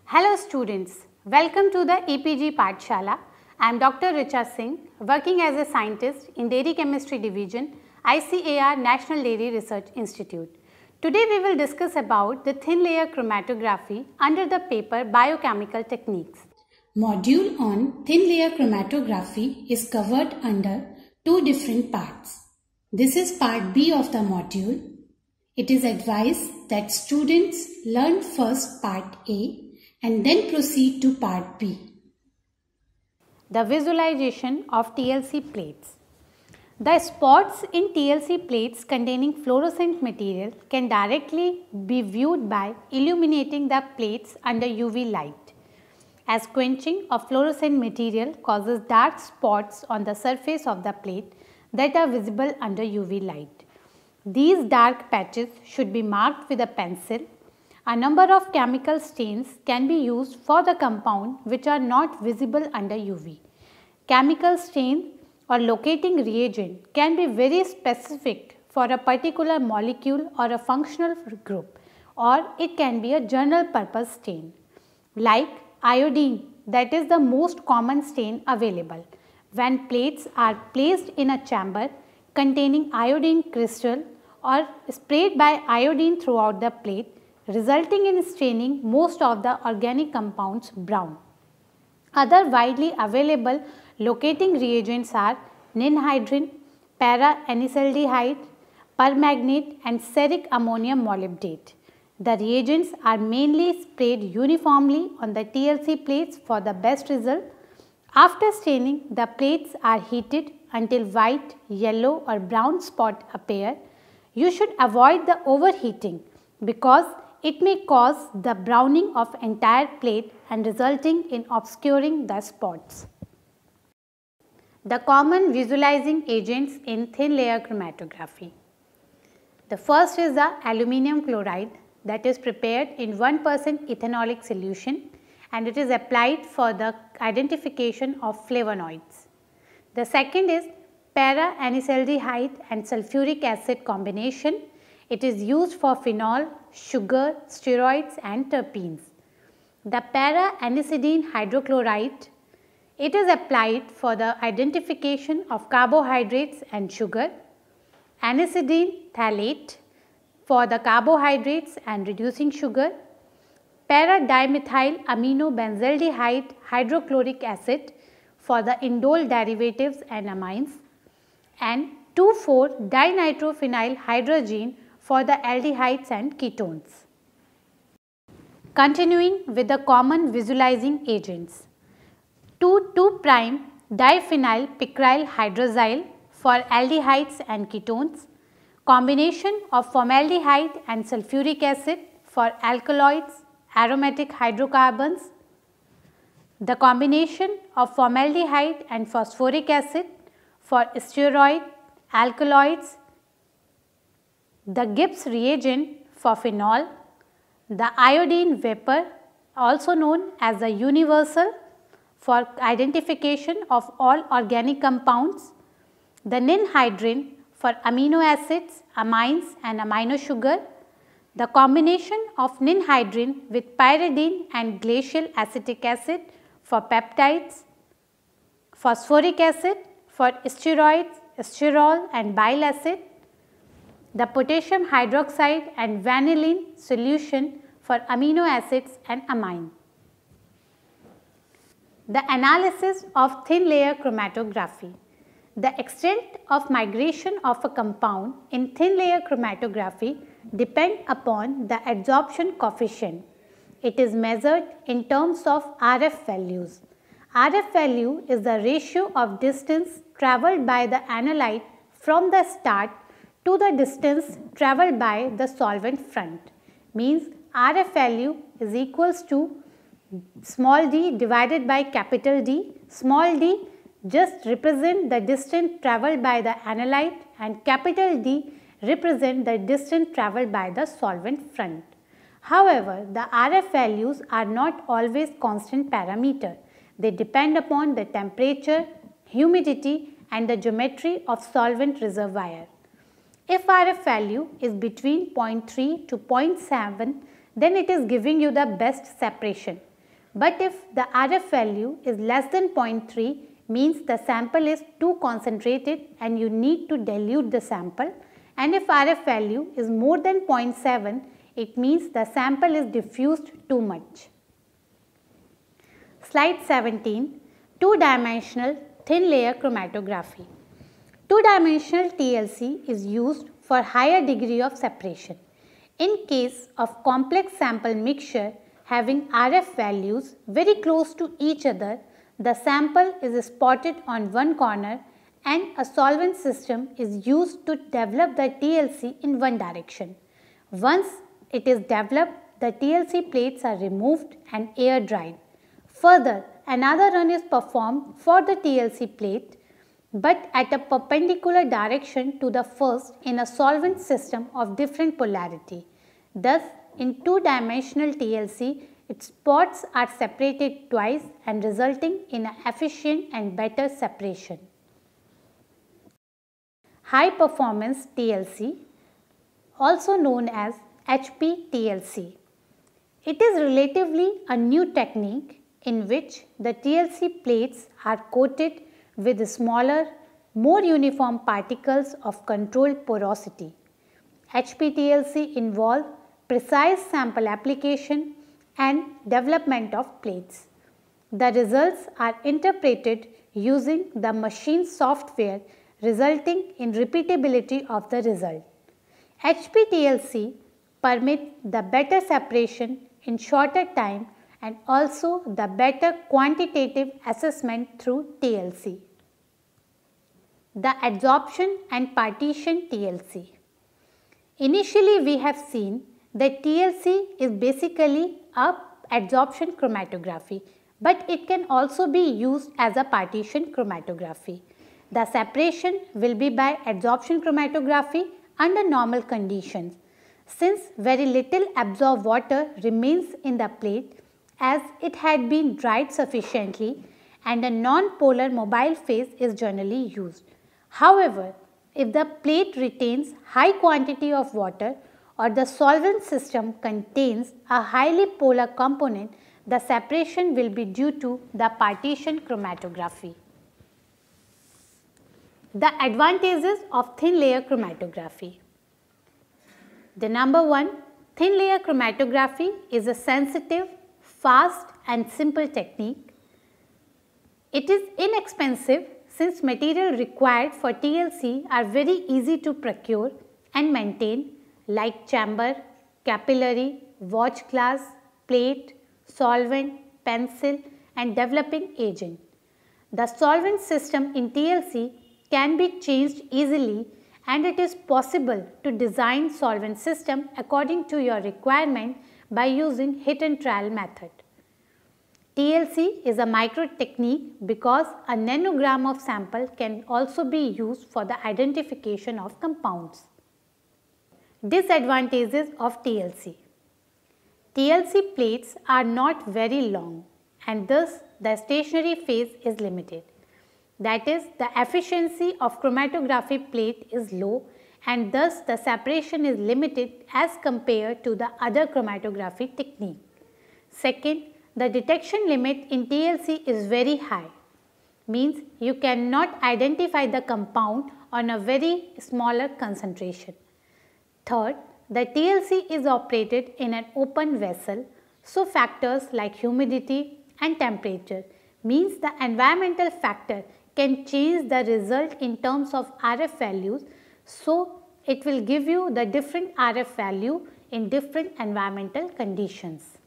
Hello students, welcome to the EPG Pathshala. I am Dr. Richa Singh, working as a scientist in Dairy Chemistry Division, ICAR National Dairy Research Institute. Today we will discuss about the thin layer chromatography under the paper Biochemical Techniques. Module on thin layer chromatography is covered under two different parts. This is part B of the module. It is advised that students learn first part A and then proceed to part B. The visualization of TLC plates. The spots in TLC plates containing fluorescent material can directly be viewed by illuminating the plates under UV light, as quenching of fluorescent material causes dark spots on the surface of the plate that are visible under UV light. These dark patches should be marked with a pencil. A number of chemical stains can be used for the compound which are not visible under UV. Chemical stain or locating reagent can be very specific for a particular molecule or a functional group, or it can be a general purpose stain. Like iodine, that is the most common stain available. When plates are placed in a chamber containing iodine crystal or sprayed by iodine throughout the plate, resulting in staining most of the organic compounds brown. Other widely available locating reagents are ninhydrin, para-anisaldehyde, permanganate and ferric ammonium molybdate. The reagents are mainly sprayed uniformly on the TLC plates for the best result. After staining, the plates are heated until white, yellow or brown spot appear. You should avoid the overheating because it may cause the browning of entire plate and resulting in obscuring the spots. The common visualizing agents in thin layer chromatography. The first is the aluminum chloride that is prepared in 1% ethanolic solution and it is applied for the identification of flavonoids. The second is para-anisaldehyde and sulfuric acid combination. It is used for phenol, sugar, steroids and terpenes. The para-anisidine hydrochloride, it is applied for the identification of carbohydrates and sugar. Anisidine phthalate for the carbohydrates and reducing sugar. Para-dimethyl aminobenzaldehyde hydrochloric acid for the indole derivatives and amines. And 2,4-dinitrophenyl hydrazine for the aldehydes and ketones. Continuing with the common visualizing agents. 2,2-diphenyl picryl hydrazine for aldehydes and ketones. Combination of formaldehyde and sulfuric acid for alkaloids, aromatic hydrocarbons. The combination of formaldehyde and phosphoric acid for steroid, alkaloids. The Gibbs reagent for phenol, the iodine vapor also known as the universal for identification of all organic compounds, the ninhydrin for amino acids, amines and amino sugar, the combination of ninhydrin with pyridine and glacial acetic acid for peptides, phosphoric acid for steroids, sterol and bile acid, the potassium hydroxide and vanillin solution for amino acids and amine. The analysis of thin layer chromatography. The extent of migration of a compound in thin layer chromatography depends upon the adsorption coefficient. It is measured in terms of RF values. RF value is the ratio of distance travelled by the analyte from the start to the distance travelled by the solvent front. Means RF value is equals to small d divided by capital D. Small d just represent the distance travelled by the analyte and capital D represent the distance travelled by the solvent front. However, the RF values are not always constant parameter. They depend upon the temperature, humidity and the geometry of solvent reservoir. If RF value is between 0.3 to 0.7, then it is giving you the best separation. But if the RF value is less than 0.3, means the sample is too concentrated and you need to dilute the sample, and if RF value is more than 0.7, it means the sample is diffused too much. Slide 17, two-dimensional thin layer chromatography. Two-dimensional TLC is used for higher degree of separation. In case of complex sample mixture having RF values very close to each other, the sample is spotted on one corner and a solvent system is used to develop the TLC in one direction. Once it is developed, the TLC plates are removed and air dried. Further, another run is performed for the TLC plate, but at a perpendicular direction to the first in a solvent system of different polarity. Thus, in two-dimensional TLC, its spots are separated twice and resulting in an efficient and better separation. High performance TLC, also known as HPTLC. It is relatively a new technique in which the TLC plates are coated with smaller, more uniform particles of controlled porosity. HPTLC involves precise sample application and development of plates. The results are interpreted using the machine software, resulting in repeatability of the result. HPTLC permits the better separation in shorter time and also the better quantitative assessment through TLC. The adsorption and partition TLC. Initially, we have seen that TLC is basically a adsorption chromatography, but it can also be used as a partition chromatography. The separation will be by adsorption chromatography under normal conditions, since very little absorbed water remains in the plate as it had been dried sufficiently and a non-polar mobile phase is generally used. However, if the plate retains high quantity of water or the solvent system contains a highly polar component, the separation will be due to the partition chromatography. The advantages of thin layer chromatography. The number one, thin layer chromatography is a sensitive, fast and simple technique. It is inexpensive since material required for TLC are very easy to procure and maintain, like chamber, capillary, watch glass, plate, solvent, pencil and developing agent. The solvent system in TLC can be changed easily and it is possible to design solvent system according to your requirement by using hit and trial method. TLC is a micro technique because a nanogram of sample can also be used for the identification of compounds. Disadvantages of TLC. TLC plates are not very long and thus the stationary phase is limited. That is, the efficiency of chromatography plate is low and thus the separation is limited as compared to the other chromatography technique. Second, the detection limit in TLC is very high, means you cannot identify the compound on a very smaller concentration. Third, the TLC is operated in an open vessel, so factors like humidity and temperature means the environmental factor can change the result in terms of RF values, so it will give you the different RF value in different environmental conditions.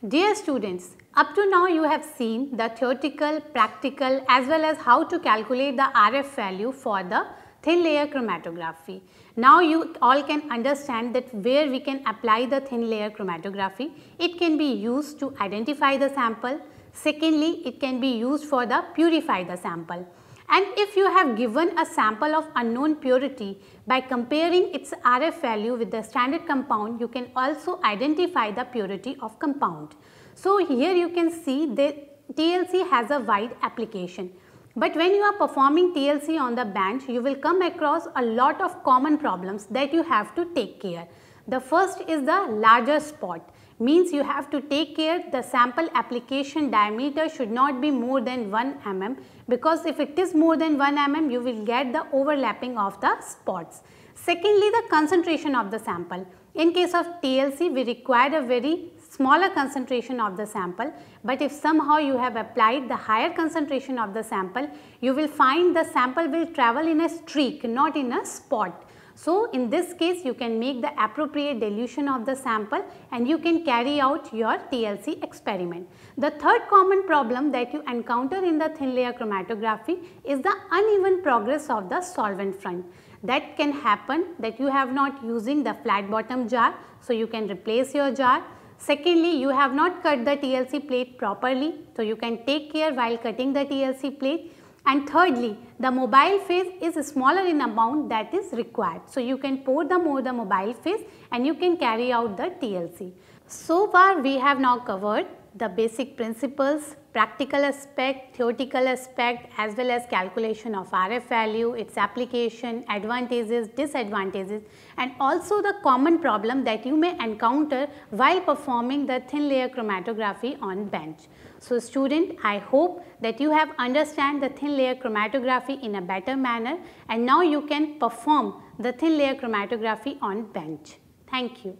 Dear students, up to now you have seen the theoretical, practical as well as how to calculate the RF value for the thin layer chromatography. Now you all can understand that where we can apply the thin layer chromatography. It can be used to identify the sample. Secondly, it can be used for the purify the sample. And if you have given a sample of unknown purity, by comparing its RF value with the standard compound, you can also identify the purity of compound. So here you can see that TLC has a wide application. But when you are performing TLC on the bench, you will come across a lot of common problems that you have to take care. The first is the larger spot, Means you have to take care the sample application diameter should not be more than 1 mm, because if it is more than 1 mm you will get the overlapping of the spots. Secondly, the concentration of the sample. In case of TLC we require a very smaller concentration of the sample, but if somehow you have applied the higher concentration of the sample, you will find the sample will travel in a streak, not in a spot. So, in this case you can make the appropriate dilution of the sample and you can carry out your TLC experiment. The third common problem that you encounter in the thin layer chromatography is the uneven progress of the solvent front. That can happen that you have not using the flat bottom jar, so you can replace your jar. Secondly, you have not cut the TLC plate properly, so you can take care while cutting the TLC plate. And thirdly, the mobile phase is smaller in amount that is required. So, you can pour the mobile phase and you can carry out the TLC. So far we have now covered the basic principles, practical aspect, theoretical aspect as well as calculation of RF value, its application, advantages, disadvantages, and also the common problem that you may encounter while performing the thin layer chromatography on bench. So student, I hope that you have understand the thin layer chromatography in a better manner and now you can perform the thin layer chromatography on bench. Thank you.